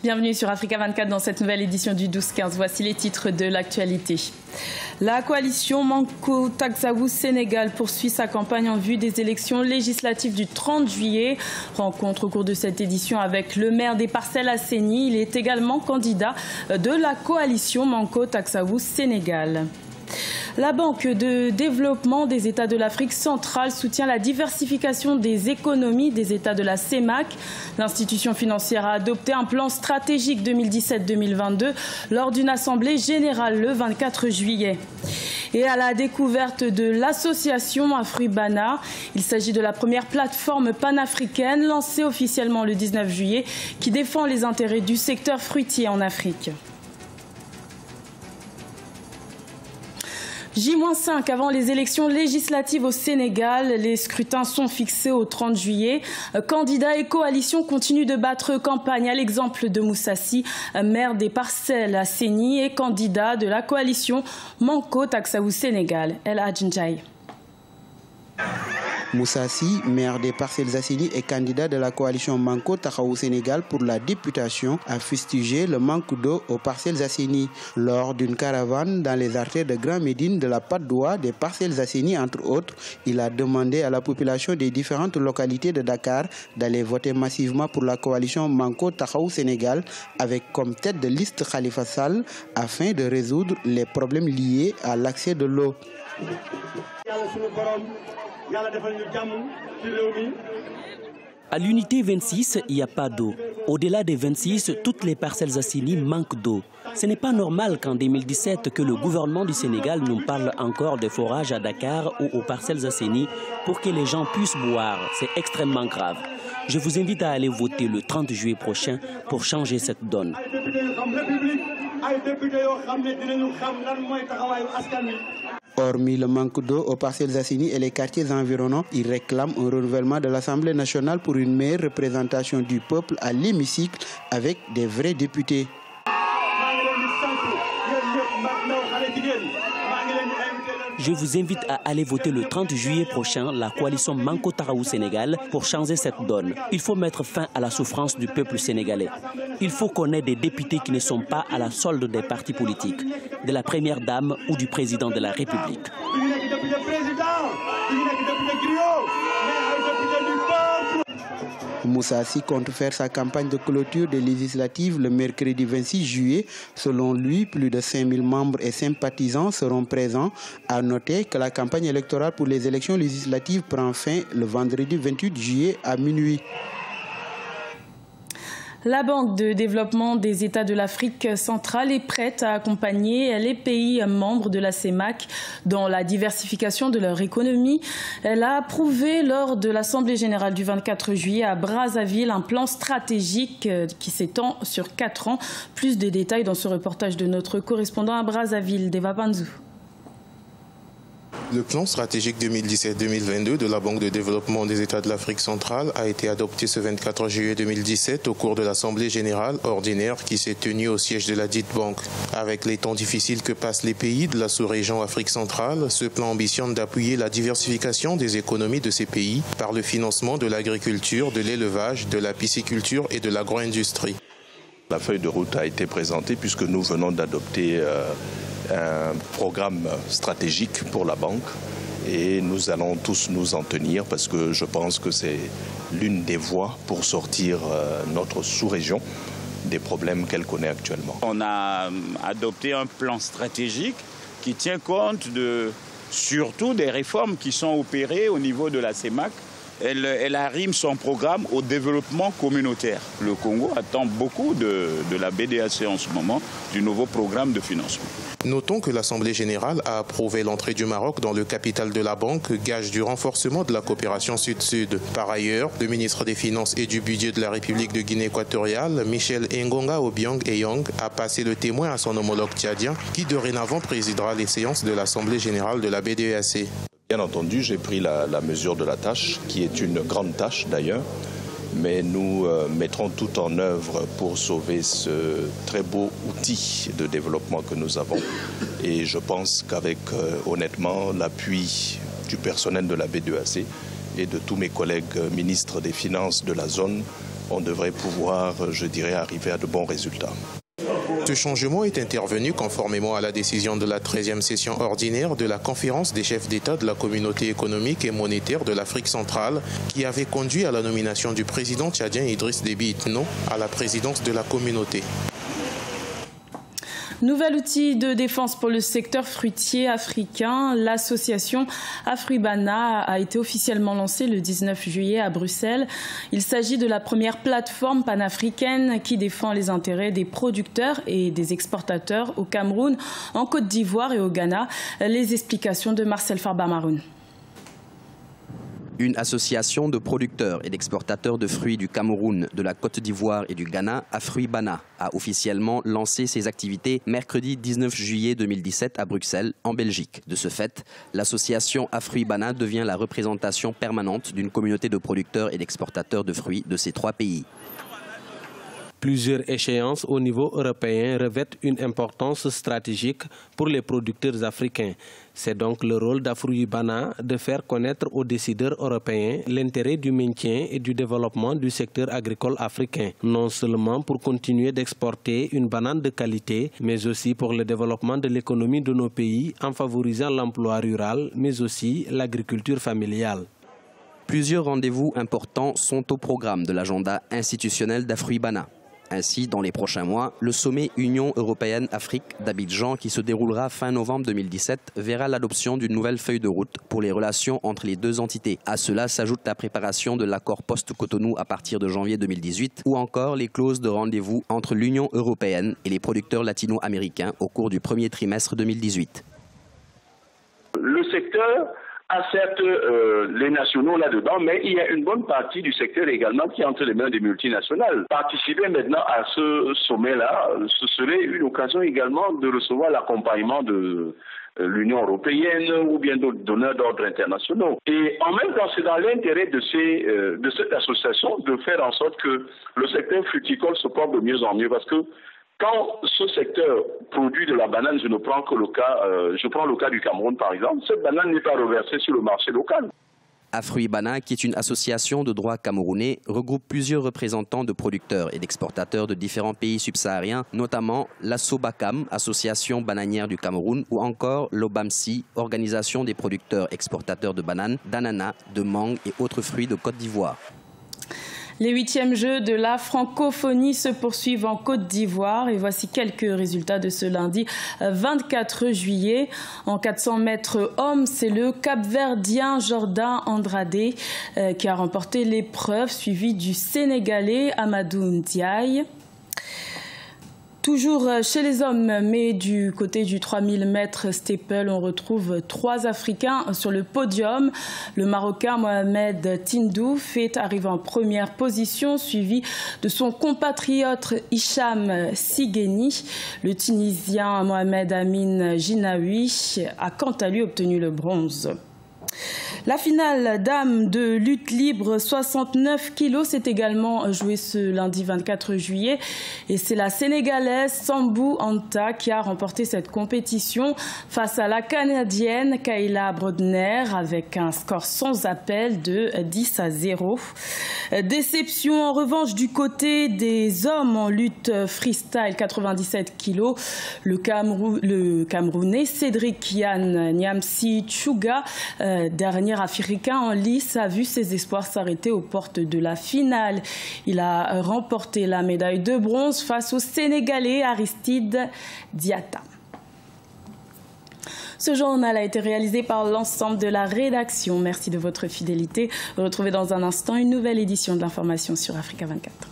Bienvenue sur Africa 24 dans cette nouvelle édition du 12-15. Voici les titres de l'actualité. La coalition Manko Taxawou Sénégal poursuit sa campagne en vue des élections législatives du 30 juillet. Rencontre au cours de cette édition avec le maire des Parcelles Assainies. Il est également candidat de la coalition Manko Taxawou Sénégal. La Banque de développement des États de l'Afrique centrale soutient la diversification des économies des États de la CEMAC. L'institution financière a adopté un plan stratégique 2017-2022 lors d'une assemblée générale le 24 juillet. Et à la découverte de l'association Afribana, il s'agit de la première plateforme panafricaine lancée officiellement le 19 juillet qui défend les intérêts du secteur fruitier en Afrique. J-5 avant les élections législatives au Sénégal. Les scrutins sont fixés au 30 juillet. Candidats et coalitions continuent de battre campagne à l'exemple de Moussassi, maire des Parcelles Assainies et candidat de la coalition Manko Taxawou Sénégal. El Hadjindjaï. Moussassi, maire des Parcelles Assainies et candidat de la coalition Manko Taxawou Sénégal pour la députation, a fustigé le manque d'eau aux Parcelles Assainies. Lors d'une caravane dans les artères de Grand Médine de la Patte d'Oie des Parcelles Assainies, entre autres, il a demandé à la population des différentes localités de Dakar d'aller voter massivement pour la coalition Manko Taxawou Sénégal avec comme tête de liste Khalifa Sall afin de résoudre les problèmes liés à l'accès de l'eau. À l'unité 26, il n'y a pas d'eau. Au-delà des 26, toutes les Parcelles Assainies manquent d'eau. Ce n'est pas normal qu'en 2017 que le gouvernement du Sénégal nous parle encore des forages à Dakar ou aux Parcelles Assainies pour que les gens puissent boire. C'est extrêmement grave. Je vous invite à aller voter le 30 juillet prochain pour changer cette donne. Hormis le manque d'eau aux Parcelles Assainies et les quartiers environnants, il réclame un renouvellement de l'Assemblée nationale pour une meilleure représentation du peuple à l'hémicycle avec des vrais députés. Je vous invite à aller voter le 30 juillet prochain la coalition Manko Taxawou Sénégal pour changer cette donne. Il faut mettre fin à la souffrance du peuple sénégalais. Il faut qu'on ait des députés qui ne sont pas à la solde des partis politiques, de la première dame ou du président de la République. Moussassi compte faire sa campagne de clôture des législatives le mercredi 26 juillet. Selon lui, plus de 5000 membres et sympathisants seront présents. À noter que la campagne électorale pour les élections législatives prend fin le vendredi 28 juillet à minuit. La Banque de développement des États de l'Afrique centrale est prête à accompagner les pays membres de la CEMAC dans la diversification de leur économie. Elle a approuvé lors de l'Assemblée générale du 24 juillet à Brazzaville un plan stratégique qui s'étend sur 4 ans. Plus de détails dans ce reportage de notre correspondant à Brazzaville, Deva Banzou. Le plan stratégique 2017-2022 de la Banque de développement des États de l'Afrique centrale a été adopté ce 24 juillet 2017 au cours de l'Assemblée générale ordinaire qui s'est tenue au siège de la dite banque. Avec les temps difficiles que passent les pays de la sous-région Afrique centrale, ce plan ambitionne d'appuyer la diversification des économies de ces pays par le financement de l'agriculture, de l'élevage, de la pisciculture et de l'agro-industrie. La feuille de route a été présentée puisque nous venons d'adopter un programme stratégique pour la banque et nous allons tous nous en tenir parce que je pense que c'est l'une des voies pour sortir notre sous-région des problèmes qu'elle connaît actuellement. On a adopté un plan stratégique qui tient compte surtout des réformes qui sont opérées au niveau de la CEMAC. Elle arrime son programme au développement communautaire. Le Congo attend beaucoup de la BDAC en ce moment, du nouveau programme de financement. Notons que l'Assemblée générale a approuvé l'entrée du Maroc dans le capital de la banque, gage du renforcement de la coopération sud-sud. Par ailleurs, le ministre des Finances et du Budget de la République de Guinée équatoriale, Michel Ngonga Obiang Eyong, a passé le témoin à son homologue tchadien, qui dorénavant présidera les séances de l'Assemblée générale de la BDAC. Bien entendu, j'ai pris la mesure de la tâche, qui est une grande tâche d'ailleurs, mais nous mettrons tout en œuvre pour sauver ce très beau outil de développement que nous avons. Et je pense qu'avec, honnêtement, l'appui du personnel de la B2AC et de tous mes collègues ministres des Finances de la zone, on devrait pouvoir, je dirais, arriver à de bons résultats. Ce changement est intervenu conformément à la décision de la 13e session ordinaire de la conférence des chefs d'État de la communauté économique et monétaire de l'Afrique centrale qui avait conduit à la nomination du président tchadien Idriss Déby Itno à la présidence de la communauté. Nouvel outil de défense pour le secteur fruitier africain, l'association Afribana a été officiellement lancée le 19 juillet à Bruxelles. Il s'agit de la première plateforme panafricaine qui défend les intérêts des producteurs et des exportateurs au Cameroun, en Côte d'Ivoire et au Ghana. Les explications de Marcel Farba-Maroun. Une association de producteurs et d'exportateurs de fruits du Cameroun, de la Côte d'Ivoire et du Ghana, Afribana, a officiellement lancé ses activités mercredi 19 juillet 2017 à Bruxelles, en Belgique. De ce fait, l'association Afribana devient la représentation permanente d'une communauté de producteurs et d'exportateurs de fruits de ces trois pays. Plusieurs échéances au niveau européen revêtent une importance stratégique pour les producteurs africains. C'est donc le rôle d'Afribana de faire connaître aux décideurs européens l'intérêt du maintien et du développement du secteur agricole africain, non seulement pour continuer d'exporter une banane de qualité, mais aussi pour le développement de l'économie de nos pays en favorisant l'emploi rural, mais aussi l'agriculture familiale. Plusieurs rendez-vous importants sont au programme de l'agenda institutionnel d'Afribana. Ainsi, dans les prochains mois, le sommet Union européenne-Afrique d'Abidjan qui se déroulera fin novembre 2017 verra l'adoption d'une nouvelle feuille de route pour les relations entre les deux entités. À cela s'ajoute la préparation de l'accord post-Cotonou à partir de janvier 2018 ou encore les clauses de rendez-vous entre l'Union européenne et les producteurs latino-américains au cours du premier trimestre 2018. Le secteur a certes les nationaux là-dedans, mais il y a une bonne partie du secteur également qui est entre les mains des multinationales. Participer maintenant à ce sommet-là, ce serait une occasion également de recevoir l'accompagnement de l'Union européenne ou bien d'autres donneurs d'ordre internationaux. Et en même temps, c'est dans l'intérêt de cette association de faire en sorte que le secteur fruticole se porte de mieux en mieux, parce que quand ce secteur produit de la banane, je prends le cas du Cameroun par exemple, cette banane n'est pas reversée sur le marché local. Afribana, qui est une association de droit camerounais, regroupe plusieurs représentants de producteurs et d'exportateurs de différents pays subsahariens, notamment l'Assobacam, association bananière du Cameroun, ou encore l'Obamsi, organisation des producteurs exportateurs de bananes, d'ananas, de mangue et autres fruits de Côte d'Ivoire. Les 8e Jeux de la francophonie se poursuivent en Côte d'Ivoire et voici quelques résultats de ce lundi 24 juillet. En 400 mètres hommes, c'est le Cap-Verdien Jordan Andrade qui a remporté l'épreuve, suivi du Sénégalais Amadou Ndiaye. Toujours chez les hommes, mais du côté du 3000 mètres steeple, on retrouve 3 Africains sur le podium. Le Marocain Mohamed Tindouf arrive en première position, suivi de son compatriote Hicham Sigeni. Le Tunisien Mohamed Amin Jinaoui a quant à lui obtenu le bronze. La finale dame de lutte libre 69 kilos s'est également jouée ce lundi 24 juillet et c'est la Sénégalaise Sambou Anta qui a remporté cette compétition face à la Canadienne Kayla Brodner avec un score sans appel de 10-0. Déception en revanche du côté des hommes en lutte freestyle 97 kilos. Le Camerounais Cédric Yann Nyamsi Tchouga, dernier africain en lice, a vu ses espoirs s'arrêter aux portes de la finale. Il a remporté la médaille de bronze face au Sénégalais Aristide Diatta. Ce journal a été réalisé par l'ensemble de la rédaction. Merci de votre fidélité. Retrouvez dans un instant une nouvelle édition de l'information sur Africa 24.